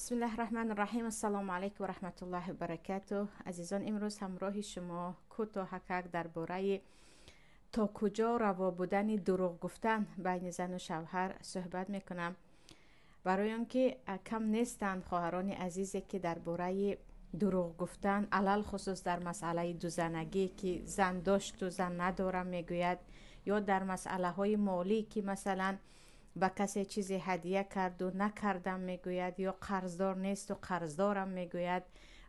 بسم الله الرحمن الرحیم. السلام علیکم و رحمت الله و برکاته. عزیزان، امروز همراه شما کوتاهک درباره تا کجا روا بودن دروغ گفتن بین زن و شوهر صحبت میکنم. برای آنکه کم نیستند خواهران عزیزی که درباره دروغ گفتن، علل خصوص در مسئله دوزنگی که زن داشت و زن ندارم میگوید، یا در مسئله های مالی که مثلا به کسی چیزی هدیه کرد و نکردم میگوید، یا قرضدار نیست و قرضدارم میگوید.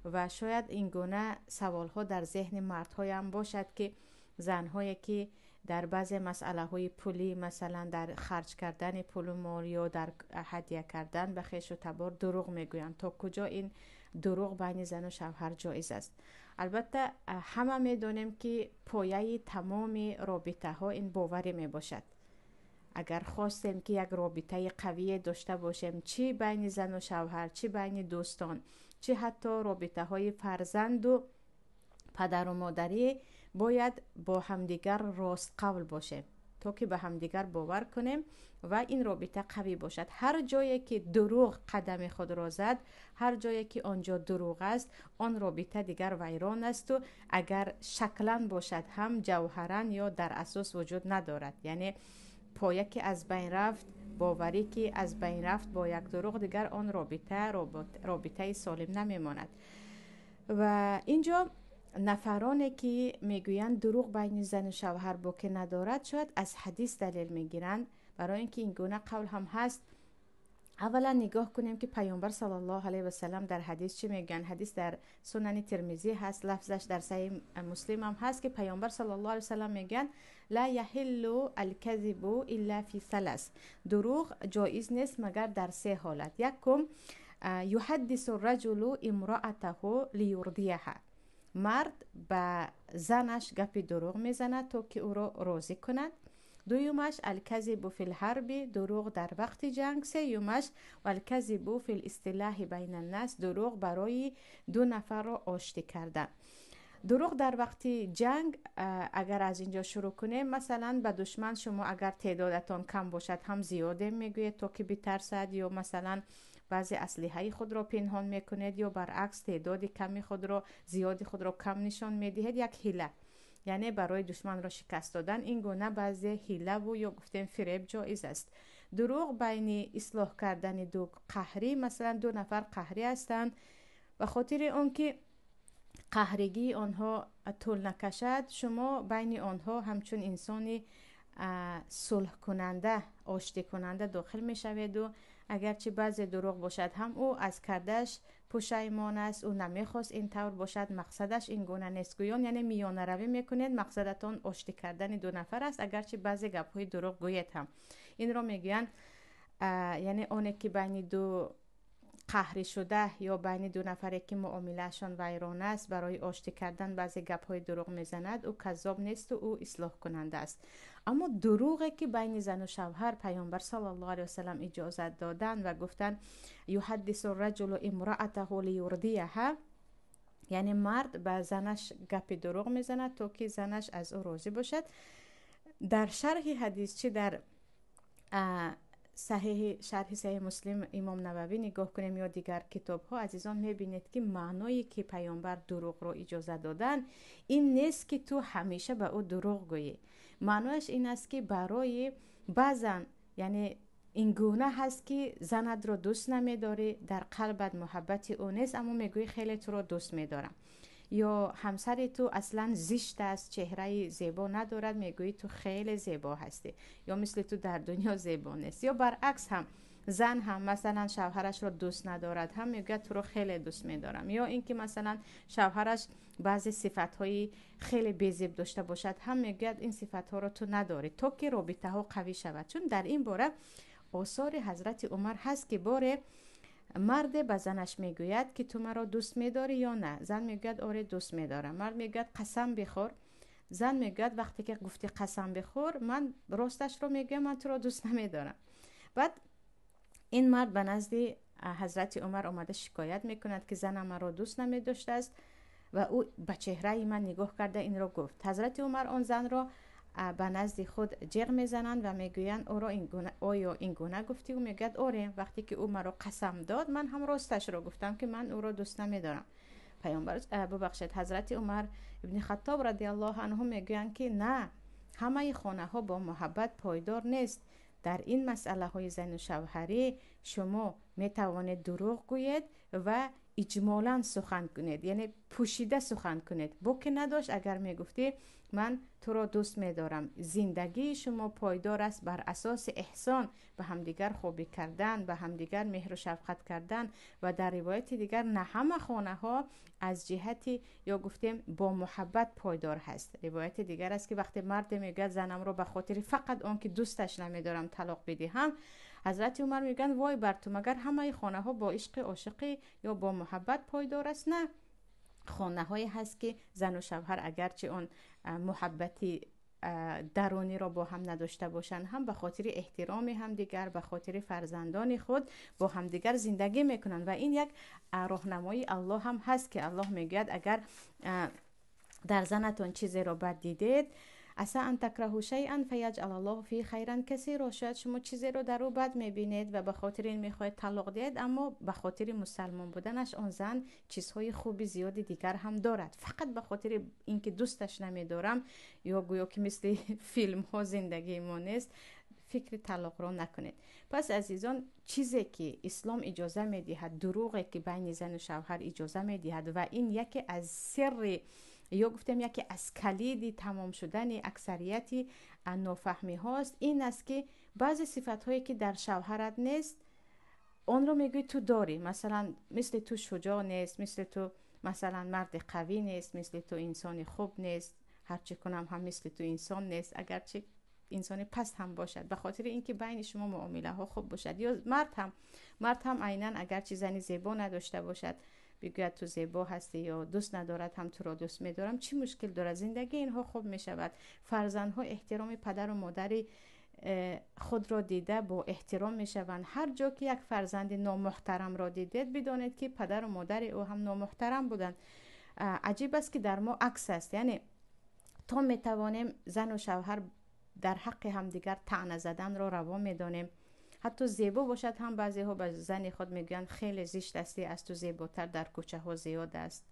و شاید این گونه سوال ها در ذهن مردهای هم باشد که زنهایی که در بعض مسئله های پولی، مثلا در خرج کردن پول و مال یا در هدیه کردن به خویش و تبار دروغ میگویند. تا کجا این دروغ بین زن و شوهر جایز است؟ البته همه میدونیم که پایه تمام رابطه ها این باوری می باشد. اگر خواستیم که یک رابطه قوی داشته باشیم، چی بین زن و شوهر، چی بین دوستان، چی حتی رابطه های فرزند و پدر و مادری، باید با همدیگر راست قول باشیم تا که به همدیگر باور کنیم و این رابطه قوی باشد. هر جایی که دروغ قدم خود را زد، هر جایی که آنجا دروغ است، آن رابطه دیگر ویران است و اگر شکلن باشد هم جوهرن یا در اساس وجود ندارد. یعنی پایه که از بین رفت، باوری که از بین رفت با یک دروغ، دیگر آن رابطه سالم نمیماند. و اینجا نفرانی که میگویند دروغ بین زن و شوهر بوکه ندارد، شاید از حدیث دلیل میگیرند. برای اینکه این گونه قول هم هست، اولا نگاه کنیم که پیامبر صلی الله علیه و سلم در حدیث چی میگن. حدیث در سنن ترمذی هست، لفظش در صحیح مسلم هم هست که پیامبر صلی الله علیه و سلم میگن لا یحل الکذب الا فی ثلاث. دروغ جایز نیست مگر در سه حالت. یکم یحدث الرجل امرأته لیرضیها. مرد به زنش گپ دروغ میزند تا که او را راضی کند. دویمش الکذب فی الحرب، دروغ در وقت جنگ. سیومش والکذب فی الاصطلاح بین الناس، دروغ برای دو نفر را آشتی کردن. دروغ در وقت جنگ اگر از اینجا شروع کنیم، مثلا به دشمن شما اگر تعدادتان کم باشد هم زیاده میگوید تا که بترسد، یا مثلا بعضی اسلحه خود را پنهان میکنید، یا برعکس تعداد کمی خود را، زیادی خود را کم نشان میدهید. یک حیله، یعنی برای دشمن را شکست دادن. این گونه بعضی حیله و یا گفتیم فریب جایز است. دروغ بین اصلاح کردن دو قهری، مثلا دو نفر قهری هستند، به خاطر اونکه قهرگی آنها طول نکشد، شما بین آنها همچون انسانی صلح کننده، آشتی کننده داخل می شوید و اگرچه بعضی دروغ باشد هم او از کردش پشیمان است، او نمیخواست این طور باشد، مقصدش این گونه نیست. گویان یعنی میانه روی میکنید، مقصدتان آشتی کردن دو نفر است، اگرچه بعضی گپ های دروغ گوید هم. این را میگویند یعنی اونه که بین دو قهری شده یا بین دو نفری که معاملهشان ویران است، برای آشتی کردن بعضی گپ های دروغ میزند، او کذاب نیست و او اصلاح کننده است. اما دروغی که بین زن و شوهر پیامبر صلی الله علیه و سلم اجازت دادن و گفتن یحدث الرجل امرأته لیرضیها، یعنی مرد به زنش گپ دروغ میزند تا که زنش از او راضی باشد. در شرح حدیث چی در شرح صحیح مسلم امام نووی نگاه کنیم یا دیگر کتاب ها، عزیزان میبینید که معنایی که پیامبر دروغ رو اجازه دادن این نیست که تو همیشه به او دروغ گویی. معنایش این است که برای بعضن، یعنی این گونه هست که زنت رو دوست نمیداری، در قلبت محبت او نیست، اما میگوی خیلی تو رو دوست میدارم. یا همسر تو اصلا زشت است، چهره زیبا ندارد، میگویی تو خیلی زیبا هستی، یا مثل تو در دنیا زیبا نیست. یا برعکس هم زن هم مثلا شوهرش رو دوست ندارد، هم میگه تو رو خیلی دوست میدارم. یا اینکه مثلا شوهرش بعضی صفات‌های خیلی بی‌زیب داشته باشد، هم میگه این صفات‌ها رو تو نداری، تا که رابطه ها قوی شود. چون در این باره آثار حضرت عمر هست که باره مرد به زنش میگوید که تو مرا دوست میداری یا نه؟ زن میگوید آره دوست میدارم. مرد میگوید قسم بخور. زن میگوید وقتی که گفتی قسم بخور، من راستش رو میگم، من تو را دوست نمیدارم. بعد این مرد به نزد حضرت عمر آمده شکایت میکند که زنم مرا دوست نمیداشته است و او به چهره من نگاه کرده این را گفت. حضرت عمر آن زن را به نزد خود جیغ میزنند و میگویند او را آیا این گونه گفتی؟ و میگوید آره، وقتی که او مرا قسم داد من هم راستش را گفتم که من او را دوست نمیدارم. پیامبر ببخشید حضرت عمر ابن خطاب رضی الله عنه میگویند که نه، همه خانه ها با محبت پایدار نیست. در این مسئله های زن و شوهری شما می توانید دروغ گویید و اجمالا سخن کنید، یعنی پوشیده سخن کنید. با که نداشت اگر می گفتی من تو را دوست می دارم، زندگی شما پایدار است بر اساس احسان، به همدیگر خوبی کردن، به همدیگر مهر و شفقت کردن. و در روایت دیگر نه همه خانه ها از جهتی یا گفتیم با محبت پایدار هست. روایت دیگر است که وقتی مرد میگه زنم رو به خاطر فقط آن که دوستش نمیدارم طلاق بدهم، حضرت عمر میگن وای بر تو، مگر همه خانه ها با عشق عاشقی یا با محبت پایدار است؟ نه، خانه هایی هست که زن و شوهر اگرچه اون محبتی درونی را با هم نداشته باشند، هم به خاطر احترام همدیگر، به خاطر فرزندان خود با همدیگر زندگی میکنند. و این یک راهنمایی الله هم هست که الله میگوید اگر در زنتون چیزی را بد دیدید، عسى ان تکرهوا شیئا فیجعل الله فیه خیرا کثیرا، شاید شما چیزی رو در او بد میبینید و به خاطر این میخواید طلاق دهید، اما به خاطر مسلمان بودنش آن زن چیزهای خوبی زیادی دیگر هم دارد. فقط به خاطر اینکه دوستش نمیدارم یا گویا که مثل فیلم ها زندگی ما نیست، فکر طلاق را نکنید. پس عزیزان، چیزی که اسلام اجازه میدهد، دروغی که بین زن و شوهر اجازه میدهد و این یکی از سر یا گفتم یکی از کلید تمام شدن اکثریت نافهمی هاست، این است که بعضی صفت هایی که در شوهرت نیست اون رو میگوی تو داری. مثلا مثل تو شجاع نیست، مثل تو مثلا مرد قوی نیست، مثل تو انسان خوب نیست، هرچی کنم هم مثل تو انسان نیست، اگرچه انسان پست هم باشد، به خاطر اینکه بین شما معامله ها خوب باشد. یا مرد هم عیناً اگرچه زنی زیبا نداشته باشد بگوید تو زیبا هستی، یا دوست ندارد هم تو را دوست میدارم، چی مشکل دارد؟ زندگی اینها خوب می شود. فرزندها احترام پدر و مادر خود را دیده با احترام می شوند. هر جا که یک فرزند نامحترم را دیدید بدانید که پدر و مادر او هم نامحترم بودند. عجیب است که در ما عکس است، یعنی تا می توانیم زن و شوهر در حق همدیگر طعنه زدن را روا می دانیم. حتی زیبا باشد هم بعضی ها به زن خود میگن خیلی زشت هستی، از تو زیباتر در کوچه ها زیاد است.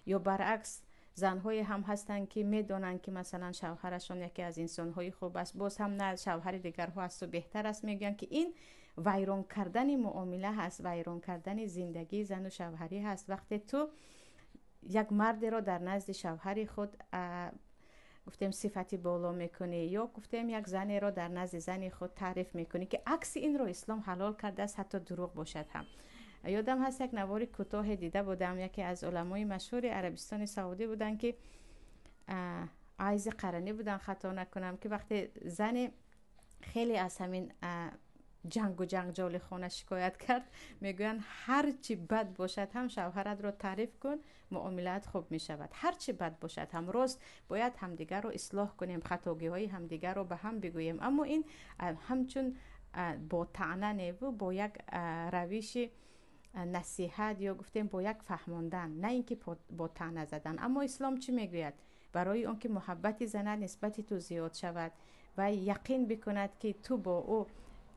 یا برعکس زنهای هم هستند که میدونن که مثلا شوهرشون یکی از انسانهای خوب است، باز هم نه، شوهر دیگر ها از تو بهتر است، میگن که این ویران کردن معامله هست، ویران کردن زندگی زن و شوهری هست. وقتی تو یک مرد را در نزد شوهر خود گفتیم صفتی بالا میکنی، یا گفتیم یک زنی را در نزد زن خود تعریف میکنی که عکس این رو اسلام حلال کرده است، حتی دروغ باشد هم. یادم هست یک نوار کوتاه دیده بودم، یکی از علمای مشهور عربستان سعودی بودن که عایز قرنی بودن خطا نکنم، که وقتی زن خیلی از همین جنگ و جنجال خانه شکایت کرد، میگوین هر چی بد باشد هم شوهرت رو تعریف کن، معاملات خوب می شود. هر چی بد باشد هم راست، باید همدیگر رو اصلاح کنیم، خطاگی های همدیگر رو به هم بگوییم. اما این همچون با طعنه نیو، با یک روش نصیحت یا گفتیم با یک فهماندن، نه اینکه با طعنه زدن. اما اسلام چی میگوید؟ برای آنکه محبت زن نسبت تو زیاد شود و یقین بکند که تو با او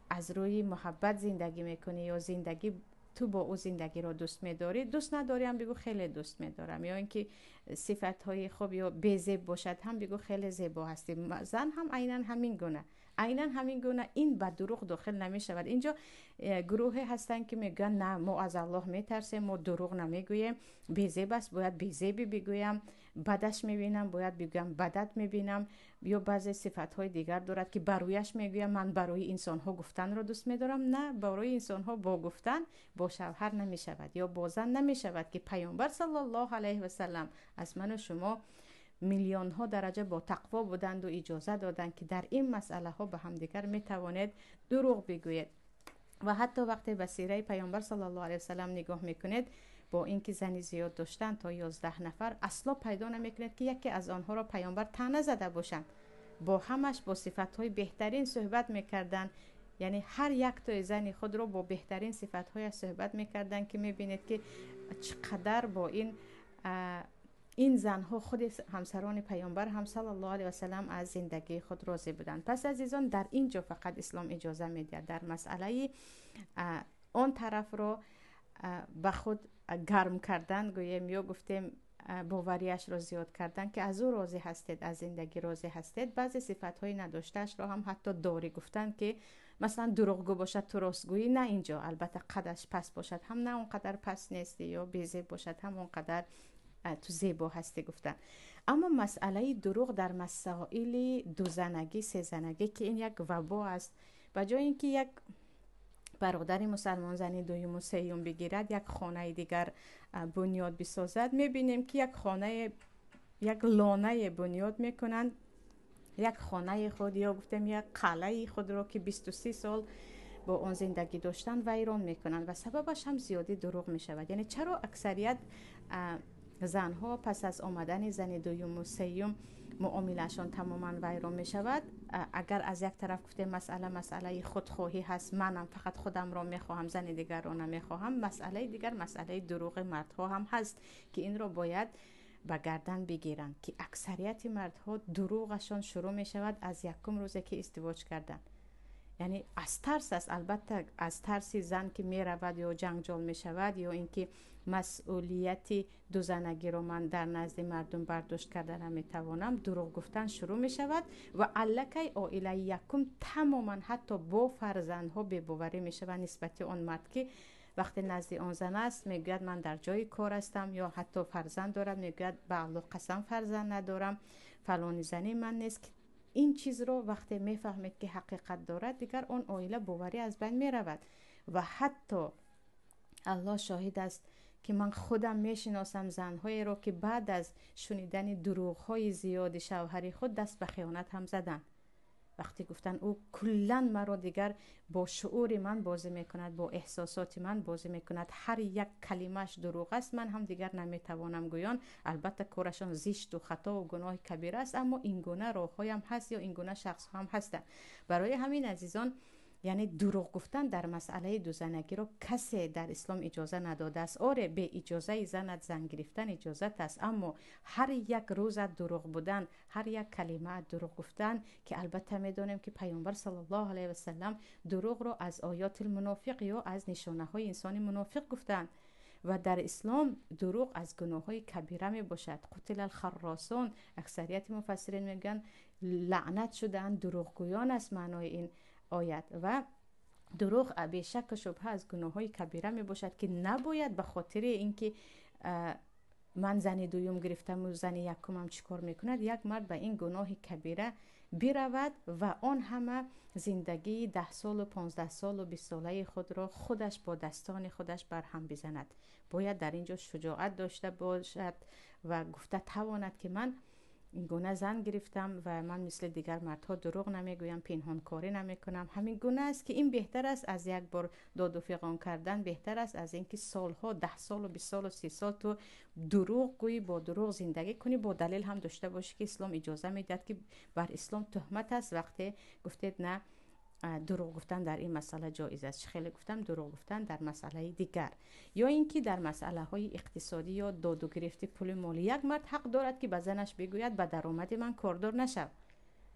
از روی محبت زندگی میکنی، یا زندگی تو با او زندگی رو دوست میداری، دوست نداری هم بگو خیلی دوست میدارم. یا اینکه صفت های خوب یا بی‌زیب باشد هم بگو خیلی زیبا هستی. زن هم عیناً همین گونه، این به دروغ داخل نمی شود. اینجا گروهی هستن که میگن نه، ما از الله میترسیم، ما دروغ نمیگوییم، بی‌زیب است باید بی‌زیبی بگویم، بدش میبینم باید بگم بدت میبینم. یا بعضی صفت های دیگر دارد که برویش میگویم من برای انسان ها گفتن رو دوست میدارم. نه، برای انسان ها با گفتن با شوهر نمی شود یا با زن نمی شود، که پیامبر صلی الله علیه و سلم از من و شما میلیون ها درجه با تقوا بودند و اجازه دادند که در این مسئله ها به هم دیگر می توانید دروغ بگویید. و حتی وقتی به سیره پیامبر صلی الله علیه و سلم نگاه میکنید، با اینکه زنی زیاد داشتن تا 11 نفر، اصلا پیدا نمیکنید که یکی از آنها را پیامبر طعنه زده باشند. با همش با صفتهای بهترین صحبت میکردن، یعنی هر یک تا زن خود را با بهترین صفتهای صحبت میکردن که میبینید که چقدر با این این زنها خود همسران پیامبر هم صلی الله علیه و سلم از زندگی خود راضی بودند. پس عزیزان در اینجا فقط اسلام اجازه میده در مسئله اون طرف رو به خود گرم کردن، گویم یا گفتیم باوریش رو زیاد کردن که از او راضی هستید، از زندگی راضی هستید. بعضی صفت‌های نداشتهش رو هم حتی داری گفتن که مثلا دروغگو باشد تو راستگویی، نه اینجا البته قدش پس باشد هم نه اونقدر پس نیستی، یا بی‌زیب باشد هم اونقدر تو زیبا هستی گفتن. اما مسئله دروغ در مسائل دو زنگی سه زنگی که این یک وبا است، بجای اینکه یک برادر مسلمان زنی دویم و سوم بگیرد یک خانه دیگر بنیاد بسازد، میبینیم که یک خانه، یک لانه بنیاد میکنند، یک خانه خود یا گفتم یک قلعه خود رو که 23 سال با اون زندگی داشتن ویران میکنن و سببش هم زیادی دروغ میشود. یعنی چرا اکثریت زنها پس از آمدن زن دوم و سوم معاملهشان تماما ویران می شود؟ اگر از یک طرف گفته مسئله خودخواهی هست، منم فقط خودم را میخواهم، زن دیگر را نمیخواهم، مسئله دیگر مسئله دروغ مردها هم هست که این را باید به گردن بگیرند که اکثریت مردها دروغشان شروع می شود از یکم روزی که ازدواج کردن. یعنی از ترس است، البته از ترس زن که می رود یا جنگجال می شود یا اینکه مسئولیت دو زنگی رو من در نزد مردم برداشت کرده نمی توانم، دروغ گفتن شروع می شود و الکی عائله یکم تماما حتی با فرزندها بی‌باوری می شود نسبت آن مرد که وقتی نزد آن زن است میگوید من در جای کار هستم، یا حتی فرزند دارم میگوید به الله قسم فرزند ندارم، فلانی زنی من نیست. این چیز رو وقتی میفهمید که حقیقت دارد دیگر اون عائله باوری از بین می رود و حتی الله شاهد است که من خودم میشناسم زنهایی رو که بعد از شنیدن دروغ‌های زیاد شوهر خود دست به خیانت هم زدن. وقتی گفتن او کلا مرا دیگر با شعور من بازی میکند، با احساسات من بازی میکند، هر یک کلمش دروغ است، من هم دیگر نمیتوانم گویان. البته کارشان زشت و خطا و گناه کبیره است، اما این گونه راه‌های هم هست یا این گونه شخص هم هستند. برای همین عزیزان، یعنی دروغ گفتن در مسئله دو زنگی رو کسی در اسلام اجازه نداده است. آره به اجازه زنت زن گرفتن اجازت است، اما هر یک روز دروغ بودن، هر یک کلمه دروغ گفتن که البته میدونیم که پیامبر صلی الله علیه و سلم دروغ رو از آیات المنافق یا از نشانه های انسان منافق گفتند و در اسلام دروغ از گناه های کبیره می باشد. قتل الخراسون، اکثریت مفسرین میگن لعنت شدن دروغگویان است معنای این آیت. و دروغ به شک و شبهه از گناه های کبیره می باشد که نباید به خاطر اینکه من زن دوم گرفتم و زن یکم چیکار میکند یک مرد به این گناه کبیره برود و آن همه زندگی 10 سال و 15 سال و 20 ساله خود را خودش با دستان خودش برهم بزند. باید در اینجا شجاعت داشته باشد و گفته تواند که من این گونه زن گرفتم و من مثل دیگر مردها دروغ نمیگویم، پنهان کاری نمیکنم. همین گونه است که این بهتر است از یک بار داد و فغان کردن، بهتر است از اینکه سالها 10 سال و 20 سال و 30 سال تو دروغ گویی، با دروغ زندگی کنی، با دلیل هم داشته باشی که اسلام اجازه میدهد که بر اسلام تهمت است. وقتی گفتید نه دروغ گفتن در این مسئله جایز است، خیلی گفتم دروغ گفتن در مسئله دیگر، یا اینکه در مسئله های اقتصادی یا داد و گرفت پول مالی، یک مرد حق دارد که به زنش بگوید به درآمد من کاردار نشو،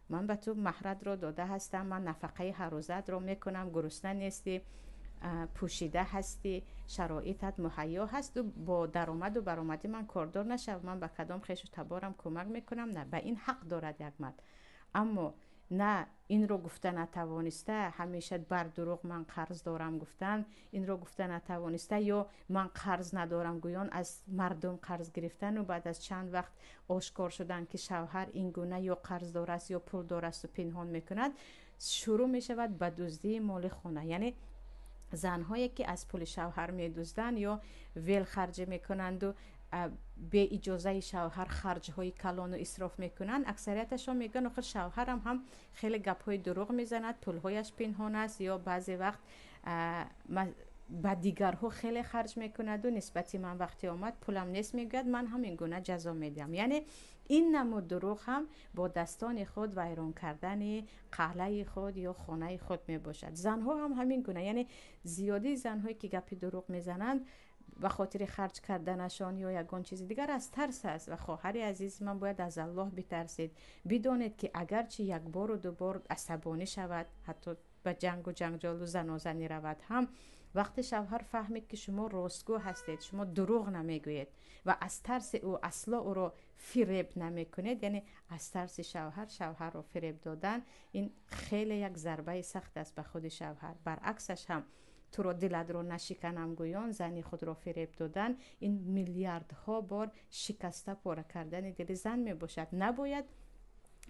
من به تو مهرت را داده هستم، من نفقه هر روزت را میکنم، گرسنه نیستی، پوشیده هستی، شرایطت مهیا هست و با درآمد و برآمد من کاردار نشو، من به کدام خویش و تبارم کمک میکنم. نه، به این حق دارد یک مرد. اما نه این رو گفته نتوانسته، همیشه بر دروغ من قرض دارم گفتن، این رو گفته نتوانسته، یا من قرض ندارم گویان از مردم قرض گرفتن و بعد از چند وقت آشکار شدن که شوهر این گونه یا قرض دار است یا پول دار است و پنهان میکند، شروع میشود به دزدی مال خانه. یعنی زنهایی که از پول شوهر میدزدند یا ویل خرج میکنند و به اجازه شوهر خرج های کلان و اسراف میکنن، اکثریتشون میگن آخر شوهرم هم خیلی گپ های دروغ میزند، پول هایش پنهان است، یا بعضی وقت با دیگرها خیلی خرج میکند و نسبتی من وقتی آمد پولم نیست میگوید من همین گونه جزا میدم. یعنی این نمود دروغ هم با دستان خود ویران کردن قلعه خود یا خانه خود می باشد. زنها هم همین گونه، یعنی زیادی زنهایی که گپی دروغ میزنند به خاطر خرج کردنشان یا یگان چیز دیگر از ترس است. و خواهر عزیز من باید از الله بترسید. بدونید که اگرچه یک بار و دو بار عصبانی شود، حتی به جنگ و جنجال و زنازنی رود، هم وقتی شوهر فهمید که شما راستگو هستید، شما دروغ نمیگویید و از ترس او اصلا او رو فریب نمیکنید، یعنی از ترس شوهر رو فریب دادن، این خیلی یک ضربه سخت است به خود شوهر. برعکسش هم تو رو دلت رو نشکنم گویان، زنی خود رو فریب دادن، این میلیاردها بار شکسته پاره کردن دل زن می باشد. نباید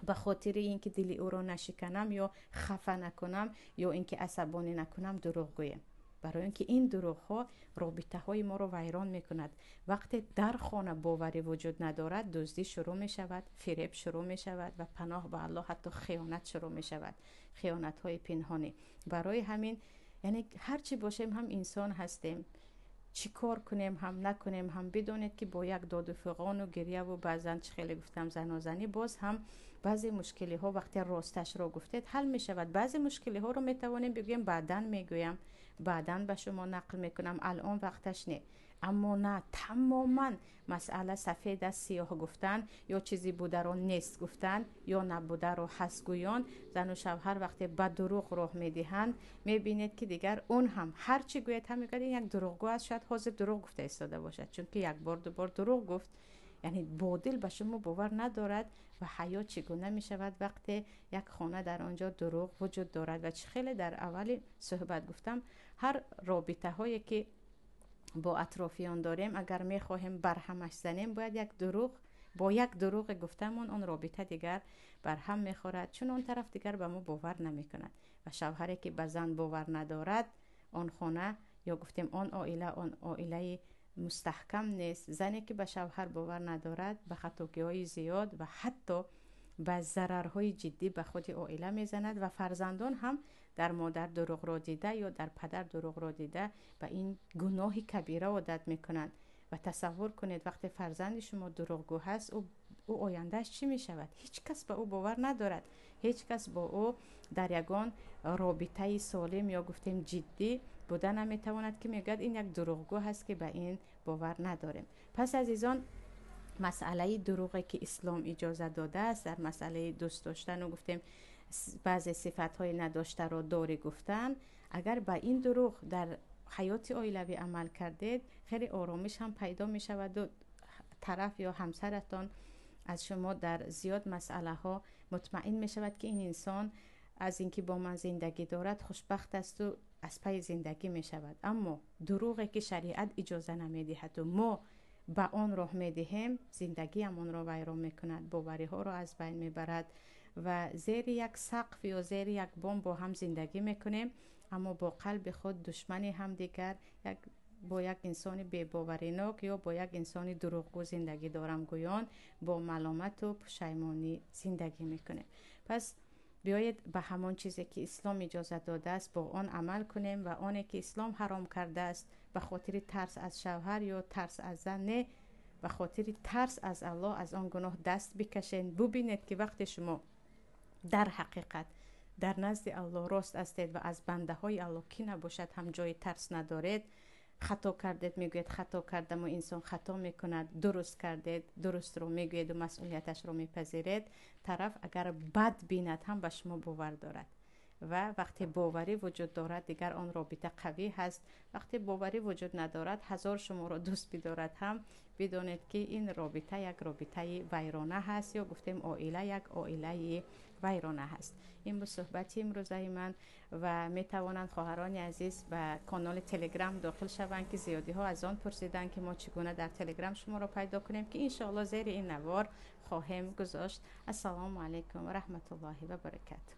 به خاطر اینکه دل او رو نشکنم یا خفه نکنم یا اینکه عصبانی نکنم دروغ گویم، برای اینکه این دروغ ها رابطه های ما رو ویران میکند. وقتی در خانه باوری وجود ندارد، دزدی شروع می شود، فریب شروع می شود و پناه به الله حتی خیانت شروع می شود، خیانت های پنهانی. برای همین یعنی هرچی باشیم هم انسان هستیم، چی کار کنیم هم نکنیم هم بدونید که با یک داد و فغان و گریه و بعضا چه خیلی گفتم زنازنی، باز هم بعضی مشکلی ها وقتی راستش رو گفتید حل می شود. بعضی مشکلی ها رو می توانیم بگویم بعداً میگویم، بعداً به شما نقل میکنم، الان وقتش نه. اما نه، تماما مسئله سفید از سیاه گفتن یا چیزی بوده رو نیست گفتن یا نبوده رو هست گویان. زن و شوهر وقتی به دروغ راه میدهند میبینید که دیگر اون هم هر چی گوید هم میگه این یک دروغگو است، شاید حاضر دروغ گفته ایستاده باشد، چون که یک بار دو بار دروغ گفت. یعنی بادل به شما باور ندارد و حیا چگونه می شود وقتی یک خانه در آنجا دروغ وجود دارد. و خیلی در اول صحبت گفتم هر رابطه هایی که با اطرافیان داریم اگر می خواهیم برهمش زنیم، باید یک دروغ با یک دروغ گفتمون اون رابطه دیگر برهم میخورد، چون اون طرف دیگر به ما باور نمی کند. و شوهری که به زن باور ندارد، آن خانه یا گفتیم آن عائله مستحکم نیست. زنی که به شوهر باور ندارد به خطاگی‌های زیاد و حتی به ضررهای جدی به خود عائله میزند و فرزندان هم در مادر دروغ را دیده یا در پدر دروغ را دیده به این گناه کبیره عادت میکنند. و تصور کنید وقتی فرزند شما دروغگو هست، او آیندهش چی می شود؟ هیچ کس به او باور ندارد، هیچ کس با او در یگان رابطه سالم یا گفتیم جدی بوده نمیتواند که میگد این یک دروغگو هست که به این باور نداریم. پس عزیزان، مسئله دروغی که اسلام اجازه داده است در مسئله دوست داشتن و گفتیم بعضی صفات‌های نداشته را داری گفتن، اگر با این دروغ در حیات عائلوی عمل کردید، خیلی آرامش هم پیدا می شود و طرف یا همسرتان از شما در زیاد مسئله ها مطمئن می شود که این انسان از اینکه با من زندگی دارد خوشبخت است و از پی زندگی می شود. اما دروغی که شریعت اجازه نمی دهد و ما با آن راه می دهیم، زندگی هم آن را ویران می کند، باوری ها را از بین می برد و زیر یک سقف یا زیر یک بام با هم زندگی می کنیم، اما با قلب خود دشمنی هم دیگر، با یک انسان بی‌باوریناک یا با یک انسان دروغگو زندگی دارم گویان، با ملامت و پشیمانی زندگی میکنه. پس بیایید به همان چیزی که اسلام اجازه داده است با آن عمل کنیم و آنی که اسلام حرام کرده است به خاطر ترس از شوهر یا ترس از زن نه، به خاطر ترس از الله از آن گناه دست بکشین. ببینید که وقتی شما در حقیقت در نزد الله راست هستید و از بنده های الله کی نباشد هم جای ترس ندارید، خطا کردید میگوید خطا کردم و انسان خطا میکند، درست کردید درست رو میگوید و مسئولیتش رو میپذیرید، طرف اگر بد بیند هم به شما باور دارد و وقتی باوری وجود دارد دیگر آن رابطه قوی هست. وقتی باوری وجود ندارد هزار شما را دوست بدارد هم بدونید که این رابطه یک رابطه ویرانه هست یا گفتیم عائله یک عائله ویرانه هست. این به صحبت امروزه من و می توانند خواهران عزیز به کانال تلگرام داخل شوند که زیادی ها از آن پرسیدن که ما چگونه در تلگرام شما را پیدا کنیم که ان شاء الله زیر این نوار خواهیم گذاشت. السلام علیکم و رحمت الله و برکاته.